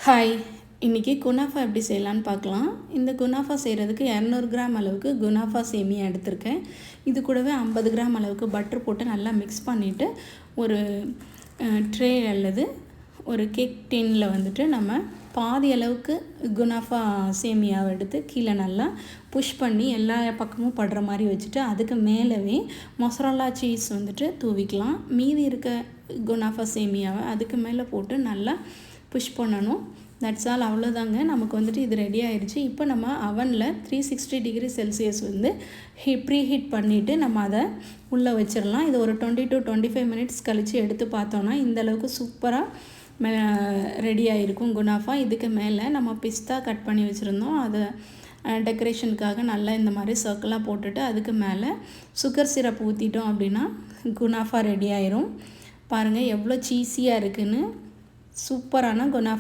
Hi, இன்றைக்கி kunafa எப்படி செய்யலான்னு பார்க்கலாம். இந்த குனாஃபா செய்கிறதுக்கு 200 கிராம் அளவுக்கு குனாஃபா சேமியா எடுத்திருக்கேன். இது கூடவே 50 கிராம் அளவுக்கு பட்டர் போட்டு நல்லா மிக்ஸ் பண்ணிவிட்டு ஒரு ட்ரே அல்லது ஒரு கேக் டின்னில் வந்துட்டு நம்ம பாதி அளவுக்கு குனாஃபா சேமியாவை எடுத்து கீழே நல்லா புஷ் பண்ணி எல்லா பக்கமும் படுற மாதிரி வச்சுட்டு அதுக்கு மேலவே மொசரல்லா சீஸ் வந்துட்டு தூவிக்கலாம். மீதி இருக்க குனாஃபா சேமியாவை அதுக்கு மேலே போட்டு நல்லா புஷ் பண்ணணும். தட்ஸ் ஆல், அவ்வளோதாங்க. நமக்கு வந்துட்டு இது ரெடி ஆயிடுச்சு. இப்போ நம்ம அவனில் 360 டிகிரி செல்சியஸ் வந்து ப்ரீ ஹீட் பண்ணிவிட்டு நம்ம அதை உள்ளே வச்சிடலாம். இது ஒரு 20 to 25 மினிட்ஸ் கழித்து எடுத்து பார்த்தோன்னா இந்தளவுக்கு சூப்பராக ரெடி ஆகிருக்கும் குனாஃபா. இதுக்கு மேலே நம்ம பிஸ்தா கட் பண்ணி வச்சுருந்தோம், அதை டெக்கரேஷனுக்காக நல்லா இந்த மாதிரி சர்க்கிளாக போட்டுட்டு அதுக்கு மேலே சுகர் சிரப் ஊற்றிட்டோம் அப்படின்னா குனாஃபா ரெடி ஆயிரும். பாருங்கள் எவ்வளோ சீஸியாக இருக்குதுன்னு. சூப்பரான குனாஃபா